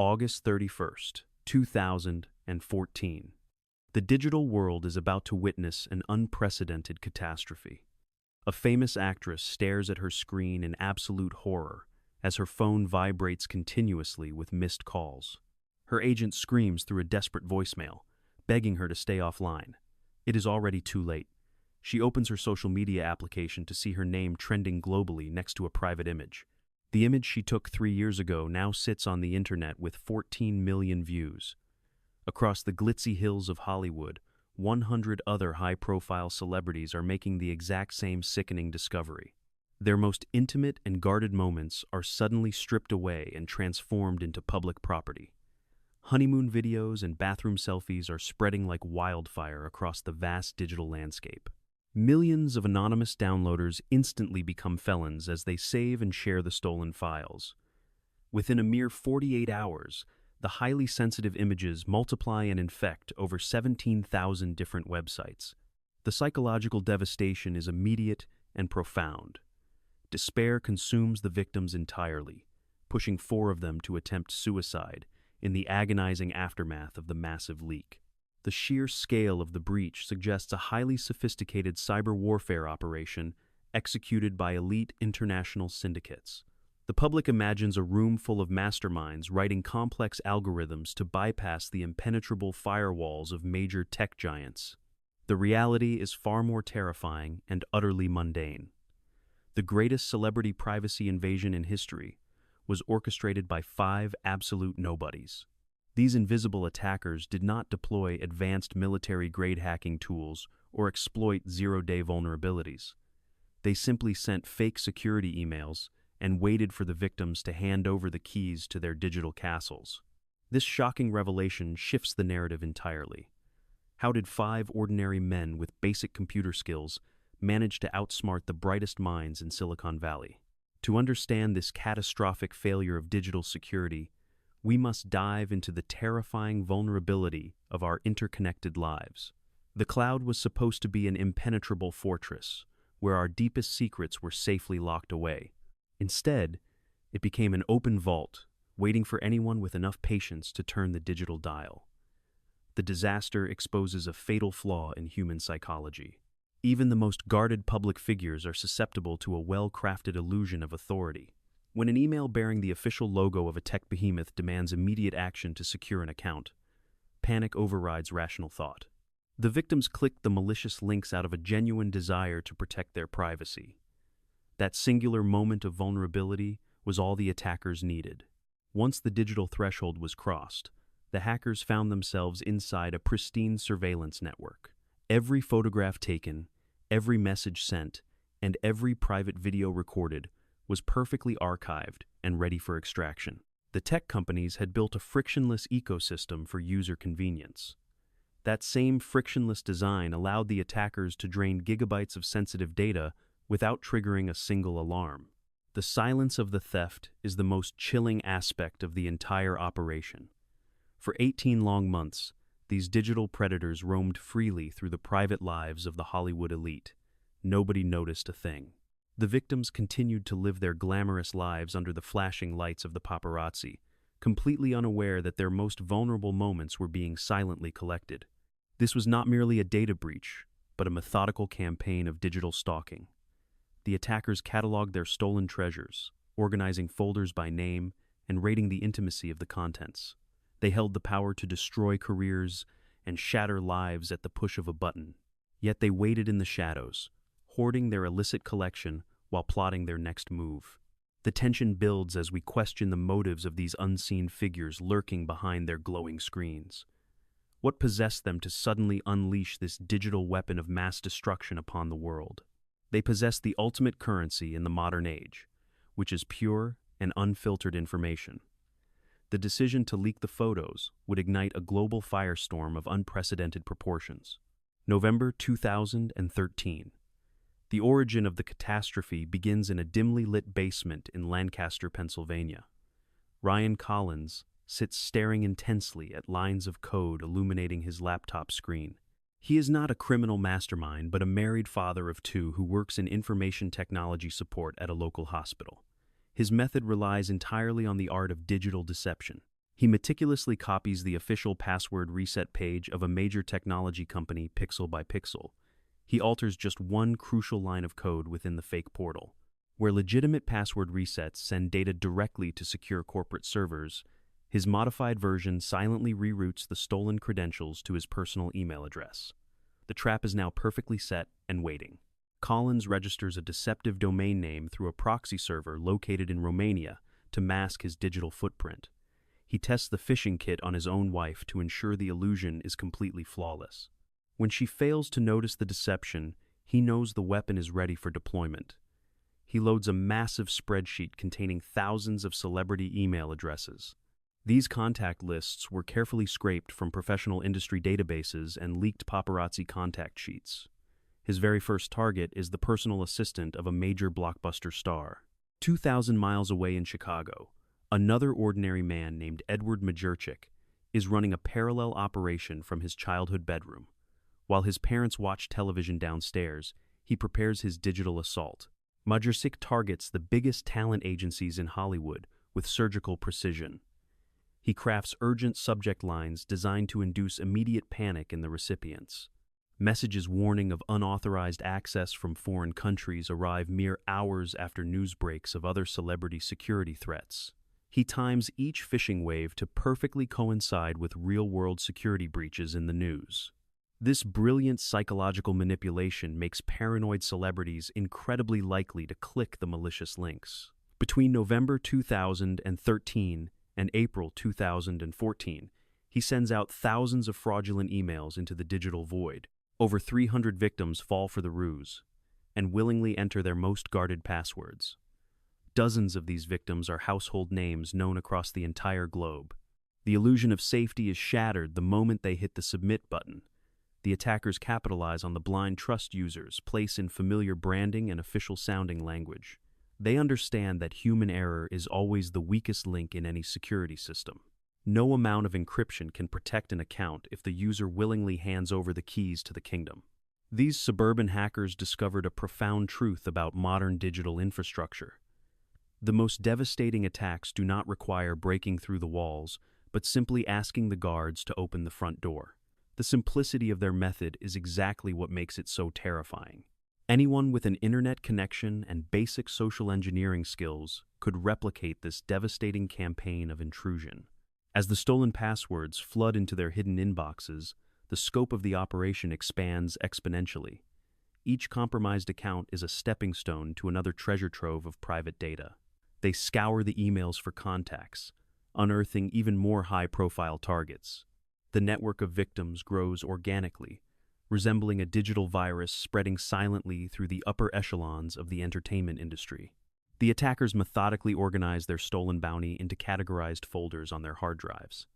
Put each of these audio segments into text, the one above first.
August 31st, 2014. The digital world is about to witness an unprecedented catastrophe. A famous actress stares at her screen in absolute horror as her phone vibrates continuously with missed calls. Her agent screams through a desperate voicemail, begging her to stay offline. It is already too late. She opens her social media application to see her name trending globally next to a private image. The image she took 3 years ago now sits on the internet with 14 million views. Across the glitzy hills of Hollywood, 100 other high-profile celebrities are making the exact same sickening discovery. Their most intimate and guarded moments are suddenly stripped away and transformed into public property. Honeymoon videos and bathroom selfies are spreading like wildfire across the vast digital landscape. Millions of anonymous downloaders instantly become felons as they save and share the stolen files. Within a mere 48 hours, the highly sensitive images multiply and infect over 17,000 different websites. The psychological devastation is immediate and profound. Despair consumes the victims entirely, pushing 4 of them to attempt suicide in the agonizing aftermath of the massive leak. The sheer scale of the breach suggests a highly sophisticated cyber warfare operation executed by elite international syndicates. The public imagines a room full of masterminds writing complex algorithms to bypass the impenetrable firewalls of major tech giants. The reality is far more terrifying and utterly mundane. The greatest celebrity privacy invasion in history was orchestrated by 5 absolute nobodies. These invisible attackers did not deploy advanced military-grade hacking tools or exploit zero-day vulnerabilities. They simply sent fake security emails and waited for the victims to hand over the keys to their digital castles. This shocking revelation shifts the narrative entirely. How did 5 ordinary men with basic computer skills manage to outsmart the brightest minds in Silicon Valley? To understand this catastrophic failure of digital security, we must dive into the terrifying vulnerability of our interconnected lives. The cloud was supposed to be an impenetrable fortress, where our deepest secrets were safely locked away. Instead, it became an open vault, waiting for anyone with enough patience to turn the digital dial. The disaster exposes a fatal flaw in human psychology. Even the most guarded public figures are susceptible to a well-crafted illusion of authority. When an email bearing the official logo of a tech behemoth demands immediate action to secure an account, panic overrides rational thought. The victims clicked the malicious links out of a genuine desire to protect their privacy. That singular moment of vulnerability was all the attackers needed. Once the digital threshold was crossed, the hackers found themselves inside a pristine surveillance network. Every photograph taken, every message sent, and every private video recorded was perfectly archived and ready for extraction. The tech companies had built a frictionless ecosystem for user convenience. That same frictionless design allowed the attackers to drain gigabytes of sensitive data without triggering a single alarm. The silence of the theft is the most chilling aspect of the entire operation. For 18 long months, these digital predators roamed freely through the private lives of the Hollywood elite. Nobody noticed a thing. The victims continued to live their glamorous lives under the flashing lights of the paparazzi, completely unaware that their most vulnerable moments were being silently collected. This was not merely a data breach, but a methodical campaign of digital stalking. The attackers cataloged their stolen treasures, organizing folders by name and rating the intimacy of the contents. They held the power to destroy careers and shatter lives at the push of a button. Yet they waited in the shadows, hoarding their illicit collection while plotting their next move. The tension builds as we question the motives of these unseen figures lurking behind their glowing screens. What possessed them to suddenly unleash this digital weapon of mass destruction upon the world? They possess the ultimate currency in the modern age, which is pure and unfiltered information. The decision to leak the photos would ignite a global firestorm of unprecedented proportions. November 2013. The origin of the catastrophe begins in a dimly lit basement in Lancaster, Pennsylvania. Ryan Collins sits staring intensely at lines of code illuminating his laptop screen. He is not a criminal mastermind, but a married father of 2 who works in information technology support at a local hospital. His method relies entirely on the art of digital deception. He meticulously copies the official password reset page of a major technology company pixel by pixel. He alters just one crucial line of code within the fake portal. Where legitimate password resets send data directly to secure corporate servers, his modified version silently reroutes the stolen credentials to his personal email address. The trap is now perfectly set and waiting. Collins registers a deceptive domain name through a proxy server located in Romania to mask his digital footprint. He tests the phishing kit on his own wife to ensure the illusion is completely flawless. When she fails to notice the deception, he knows the weapon is ready for deployment. He loads a massive spreadsheet containing thousands of celebrity email addresses. These contact lists were carefully scraped from professional industry databases and leaked paparazzi contact sheets. His very first target is the personal assistant of a major blockbuster star. 2,000 miles away in Chicago, another ordinary man named Edward Majurchik is running a parallel operation from his childhood bedroom. While his parents watch television downstairs, he prepares his digital assault. Majurchik targets the biggest talent agencies in Hollywood with surgical precision. He crafts urgent subject lines designed to induce immediate panic in the recipients. Messages warning of unauthorized access from foreign countries arrive mere hours after news breaks of other celebrity security threats. He times each phishing wave to perfectly coincide with real-world security breaches in the news. This brilliant psychological manipulation makes paranoid celebrities incredibly likely to click the malicious links. Between November 2013 and April 2014, he sends out thousands of fraudulent emails into the digital void. Over 300 victims fall for the ruse and willingly enter their most guarded passwords. Dozens of these victims are household names known across the entire globe. The illusion of safety is shattered the moment they hit the submit button. The attackers capitalize on the blind trust users place in familiar branding and official-sounding language. They understand that human error is always the weakest link in any security system. No amount of encryption can protect an account if the user willingly hands over the keys to the kingdom. These suburban hackers discovered a profound truth about modern digital infrastructure. The most devastating attacks do not require breaking through the walls, but simply asking the guards to open the front door. The simplicity of their method is exactly what makes it so terrifying. Anyone with an internet connection and basic social engineering skills could replicate this devastating campaign of intrusion. As the stolen passwords flood into their hidden inboxes, the scope of the operation expands exponentially. Each compromised account is a stepping stone to another treasure trove of private data. They scour the emails for contacts, unearthing even more high-profile targets. The network of victims grows organically, resembling a digital virus spreading silently through the upper echelons of the entertainment industry. The attackers methodically organize their stolen bounty into categorized folders on their hard drives.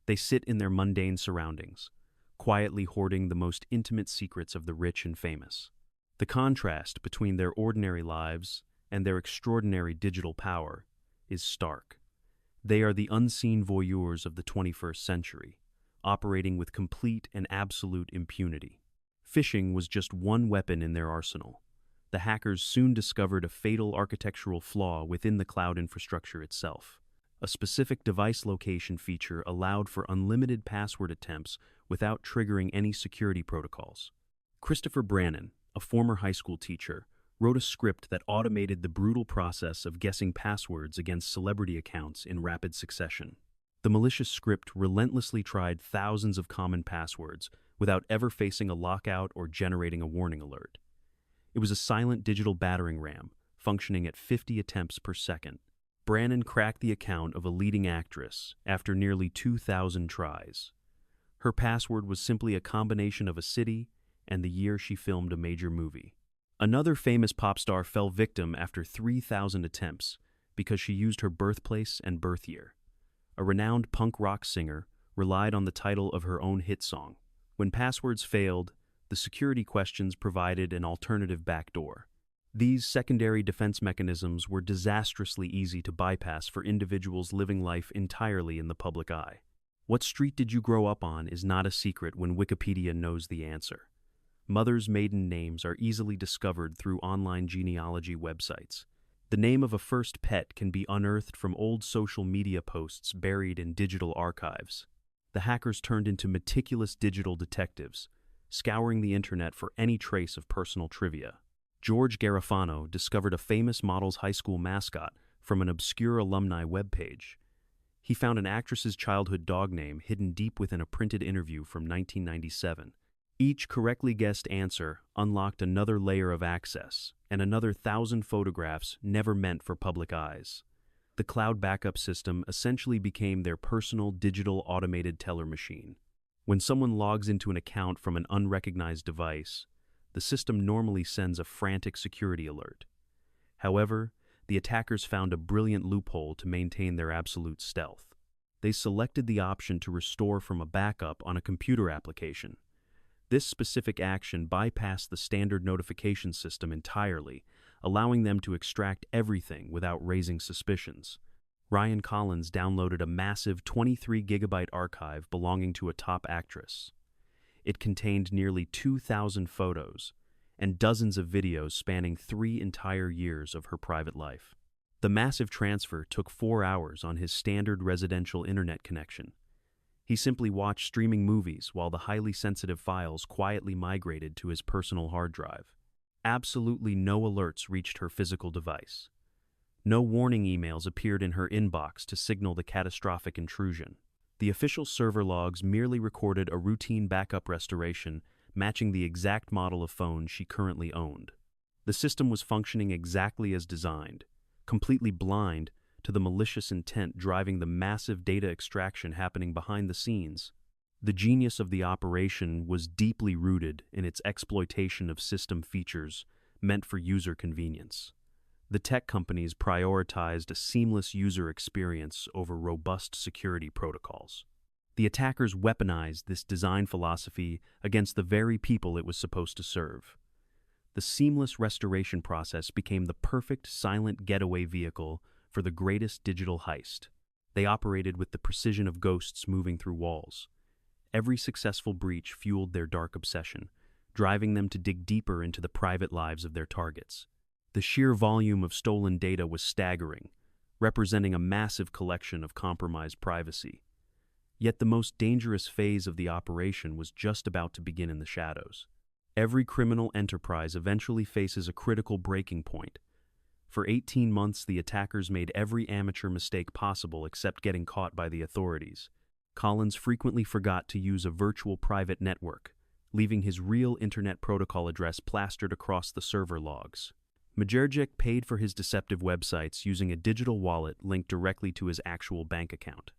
They sit in their mundane surroundings, quietly hoarding the most intimate secrets of the rich and famous. The contrast between their ordinary lives and their extraordinary digital power is stark. They are the unseen voyeurs of the 21st century, operating with complete and absolute impunity. Phishing was just one weapon in their arsenal. The hackers soon discovered a fatal architectural flaw within the cloud infrastructure itself. A specific device location feature allowed for unlimited password attempts without triggering any security protocols. Christopher Brannon, a former high school teacher, wrote a script that automated the brutal process of guessing passwords against celebrity accounts in rapid succession. The malicious script relentlessly tried thousands of common passwords without ever facing a lockout or generating a warning alert. It was a silent digital battering ram, functioning at 50 attempts per second. Brannon cracked the account of a leading actress after nearly 2,000 tries. Her password was simply a combination of a city and the year she filmed a major movie. Another famous pop star fell victim after 3,000 attempts because she used her birthplace and birth year. A renowned punk rock singer relied on the title of her own hit song. When passwords failed, the security questions provided an alternative backdoor. These secondary defense mechanisms were disastrously easy to bypass for individuals living life entirely in the public eye. What street did you grow up on is not a secret when Wikipedia knows the answer. Mothers' maiden names are easily discovered through online genealogy websites. The name of a first pet can be unearthed from old social media posts buried in digital archives. The hackers turned into meticulous digital detectives, scouring the internet for any trace of personal trivia. George Garofano discovered a famous model's high school mascot from an obscure alumni webpage. He found an actress's childhood dog name hidden deep within a printed interview from 1997. Each correctly guessed answer unlocked another layer of access and another 1,000 photographs never meant for public eyes. The cloud backup system essentially became their personal digital automated teller machine. When someone logs into an account from an unrecognized device, the system normally sends a frantic security alert. However, the attackers found a brilliant loophole to maintain their absolute stealth. They selected the option to restore from a backup on a computer application. This specific action bypassed the standard notification system entirely, allowing them to extract everything without raising suspicions. Ryan Collins downloaded a massive 23-gigabyte archive belonging to a top actress. It contained nearly 2,000 photos and dozens of videos spanning 3 entire years of her private life. The massive transfer took 4 hours on his standard residential internet connection. He simply watched streaming movies while the highly sensitive files quietly migrated to his personal hard drive. Absolutely no alerts reached her physical device. No warning emails appeared in her inbox to signal the catastrophic intrusion. The official server logs merely recorded a routine backup restoration matching the exact model of phone she currently owned. The system was functioning exactly as designed, completely blind to the malicious intent driving the massive data extraction happening behind the scenes. The genius of the operation was deeply rooted in its exploitation of system features meant for user convenience. The tech companies prioritized a seamless user experience over robust security protocols. The attackers weaponized this design philosophy against the very people it was supposed to serve. The seamless restoration process became the perfect silent getaway vehicle for the greatest digital heist. They operated with the precision of ghosts moving through walls. Every successful breach fueled their dark obsession, driving them to dig deeper into the private lives of their targets. The sheer volume of stolen data was staggering, representing a massive collection of compromised privacy. Yet the most dangerous phase of the operation was just about to begin in the shadows. Every criminal enterprise eventually faces a critical breaking point. For 18 months, the attackers made every amateur mistake possible except getting caught by the authorities. Collins frequently forgot to use a virtual private network, leaving his real internet protocol address plastered across the server logs. Majerjic paid for his deceptive websites using a digital wallet linked directly to his actual bank account.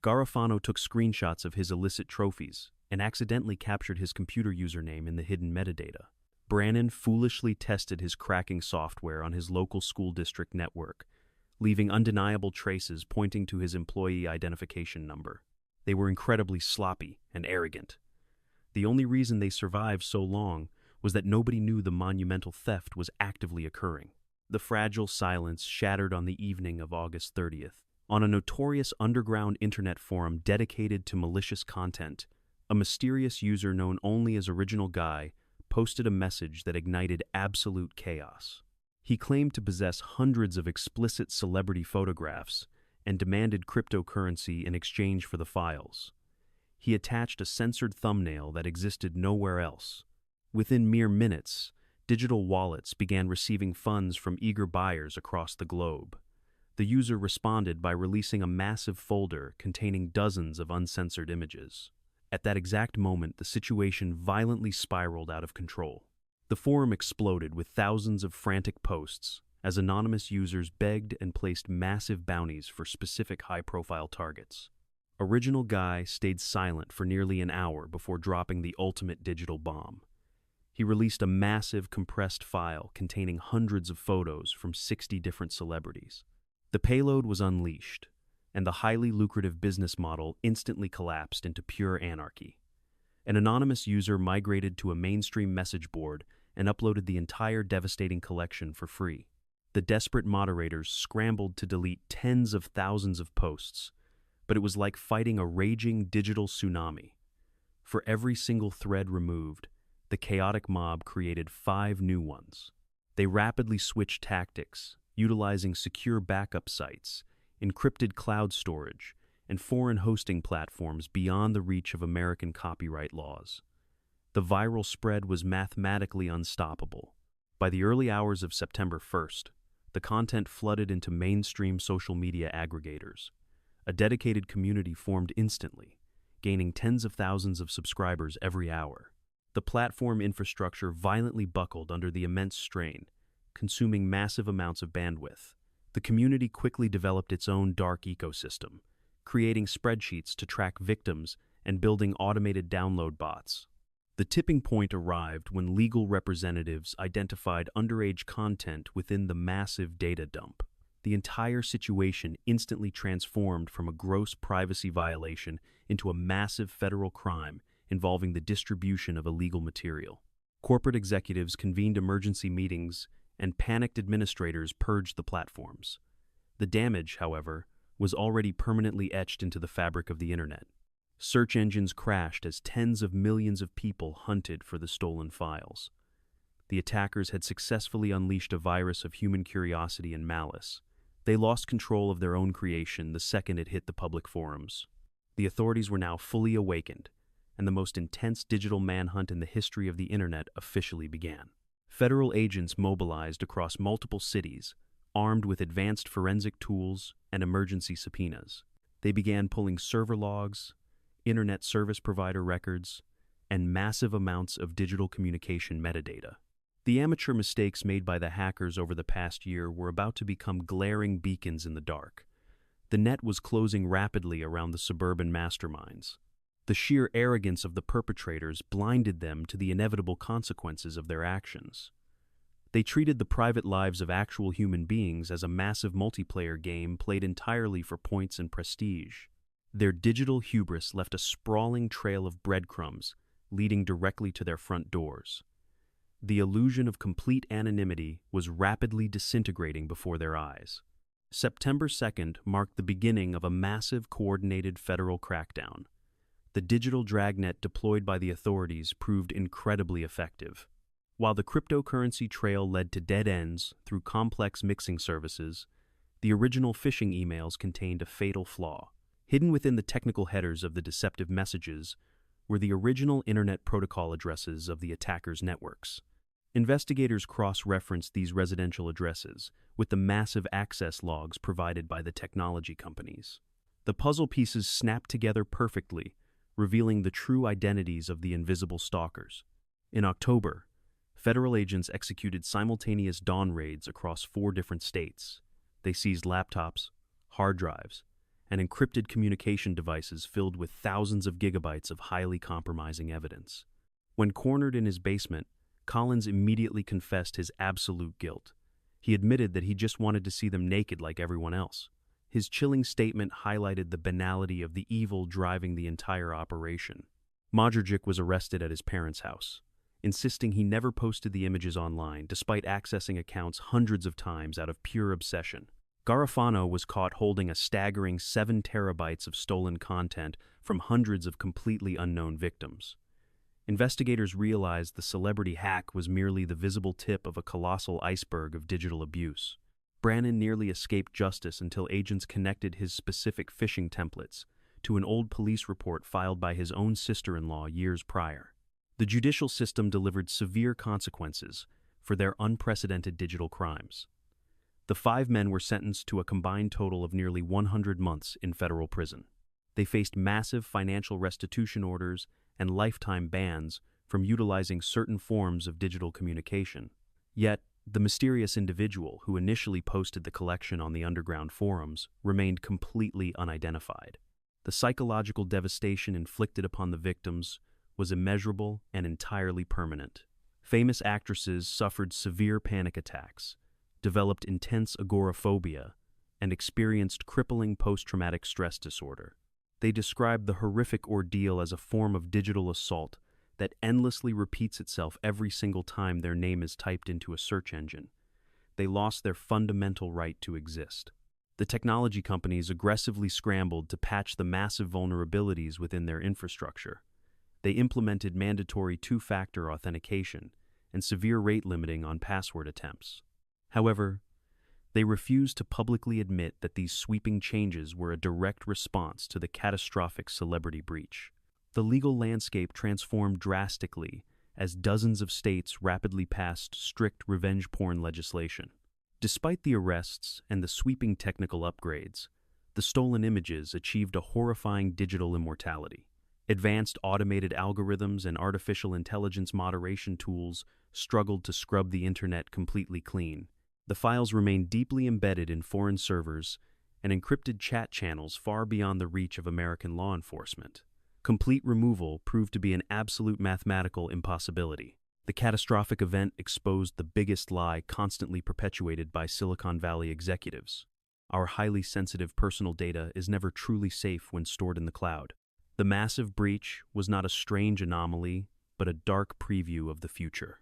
Garofano took screenshots of his illicit trophies and accidentally captured his computer username in the hidden metadata. Brannon foolishly tested his cracking software on his local school district network, leaving undeniable traces pointing to his employee identification number. They were incredibly sloppy and arrogant. The only reason they survived so long was that nobody knew the monumental theft was actively occurring. The fragile silence shattered on the evening of August 30th. On a notorious underground internet forum dedicated to malicious content, a mysterious user known only as Original Guy posted a message that ignited absolute chaos. He claimed to possess hundreds of explicit celebrity photographs and demanded cryptocurrency in exchange for the files. He attached a censored thumbnail that existed nowhere else. Within mere minutes, digital wallets began receiving funds from eager buyers across the globe. The user responded by releasing a massive folder containing dozens of uncensored images. At that exact moment, the situation violently spiraled out of control. The forum exploded with thousands of frantic posts as anonymous users begged and placed massive bounties for specific high-profile targets. Original Guy stayed silent for nearly an hour before dropping the ultimate digital bomb. He released a massive compressed file containing hundreds of photos from 60 different celebrities. The payload was unleashed, and the highly lucrative business model instantly collapsed into pure anarchy. An anonymous user migrated to a mainstream message board and uploaded the entire devastating collection for free. The desperate moderators scrambled to delete tens of thousands of posts, but it was like fighting a raging digital tsunami. For every single thread removed, the chaotic mob created 5 new ones. They rapidly switched tactics, utilizing secure backup sites, encrypted cloud storage, and foreign hosting platforms beyond the reach of American copyright laws. The viral spread was mathematically unstoppable. By the early hours of September 1st, the content flooded into mainstream social media aggregators. A dedicated community formed instantly, gaining tens of thousands of subscribers every hour. The platform infrastructure violently buckled under the immense strain, consuming massive amounts of bandwidth. The community quickly developed its own dark ecosystem, creating spreadsheets to track victims and building automated download bots. The tipping point arrived when legal representatives identified underage content within the massive data dump. The entire situation instantly transformed from a gross privacy violation into a massive federal crime involving the distribution of illegal material. Corporate executives convened emergency meetings, and panicked administrators purged the platforms. The damage, however, was already permanently etched into the fabric of the internet. Search engines crashed as tens of millions of people hunted for the stolen files. The attackers had successfully unleashed a virus of human curiosity and malice. They lost control of their own creation the second it hit the public forums. The authorities were now fully awakened, and the most intense digital manhunt in the history of the internet officially began. Federal agents mobilized across multiple cities, armed with advanced forensic tools and emergency subpoenas. They began pulling server logs, internet service provider records, and massive amounts of digital communication metadata. The amateur mistakes made by the hackers over the past year were about to become glaring beacons in the dark. The net was closing rapidly around the suburban masterminds. The sheer arrogance of the perpetrators blinded them to the inevitable consequences of their actions. They treated the private lives of actual human beings as a massive multiplayer game played entirely for points and prestige. Their digital hubris left a sprawling trail of breadcrumbs leading directly to their front doors. The illusion of complete anonymity was rapidly disintegrating before their eyes. September 2nd marked the beginning of a massive coordinated federal crackdown. The digital dragnet deployed by the authorities proved incredibly effective. While the cryptocurrency trail led to dead ends through complex mixing services, the original phishing emails contained a fatal flaw. Hidden within the technical headers of the deceptive messages were the original Internet Protocol addresses of the attackers' networks. Investigators cross-referenced these residential addresses with the massive access logs provided by the technology companies. The puzzle pieces snapped together perfectly, revealing the true identities of the invisible stalkers. In October, federal agents executed simultaneous dawn raids across 4 different states. They seized laptops, hard drives, and encrypted communication devices filled with thousands of gigabytes of highly compromising evidence. When cornered in his basement, Collins immediately confessed his absolute guilt. He admitted that he just wanted to see them naked like everyone else. His chilling statement highlighted the banality of the evil driving the entire operation. Modric was arrested at his parents' house, insisting he never posted the images online despite accessing accounts hundreds of times out of pure obsession. Garofano was caught holding a staggering 7 terabytes of stolen content from hundreds of completely unknown victims. Investigators realized the celebrity hack was merely the visible tip of a colossal iceberg of digital abuse. Brannon nearly escaped justice until agents connected his specific phishing templates to an old police report filed by his own sister-in-law years prior. The judicial system delivered severe consequences for their unprecedented digital crimes. The 5 men were sentenced to a combined total of nearly 100 months in federal prison. They faced massive financial restitution orders and lifetime bans from utilizing certain forms of digital communication. Yet, the mysterious individual who initially posted the collection on the underground forums remained completely unidentified. The psychological devastation inflicted upon the victims was immeasurable and entirely permanent. Famous actresses suffered severe panic attacks, developed intense agoraphobia, and experienced crippling post-traumatic stress disorder. They described the horrific ordeal as a form of digital assault that endlessly repeats itself every single time their name is typed into a search engine. They lost their fundamental right to exist. The technology companies aggressively scrambled to patch the massive vulnerabilities within their infrastructure. They implemented mandatory 2-factor authentication and severe rate limiting on password attempts. However, They refused to publicly admit that these sweeping changes were a direct response to the catastrophic celebrity breach. The legal landscape transformed drastically as dozens of states rapidly passed strict revenge porn legislation. Despite the arrests and the sweeping technical upgrades, the stolen images achieved a horrifying digital immortality. Advanced automated algorithms and artificial intelligence moderation tools struggled to scrub the internet completely clean. The files remained deeply embedded in foreign servers and encrypted chat channels far beyond the reach of American law enforcement. Complete removal proved to be an absolute mathematical impossibility. The catastrophic event exposed the biggest lie constantly perpetuated by Silicon Valley executives. Our highly sensitive personal data is never truly safe when stored in the cloud. The massive breach was not a strange anomaly, but a dark preview of the future.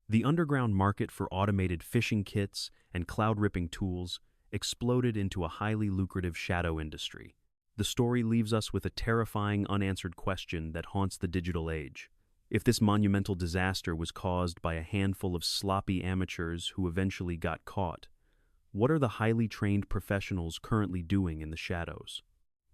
The underground market for automated phishing kits and cloud-ripping tools exploded into a highly lucrative shadow industry. The story leaves us with a terrifying unanswered question that haunts the digital age. If this monumental disaster was caused by a handful of sloppy amateurs who eventually got caught, what are the highly trained professionals currently doing in the shadows?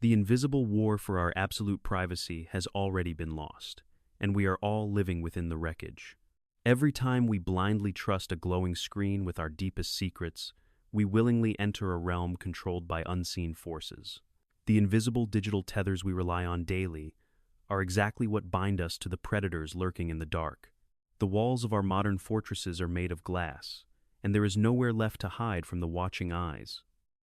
The invisible war for our absolute privacy has already been lost, and we are all living within the wreckage. Every time we blindly trust a glowing screen with our deepest secrets, we willingly enter a realm controlled by unseen forces. The invisible digital tethers we rely on daily are exactly what bind us to the predators lurking in the dark. The walls of our modern fortresses are made of glass, and there is nowhere left to hide from the watching eyes.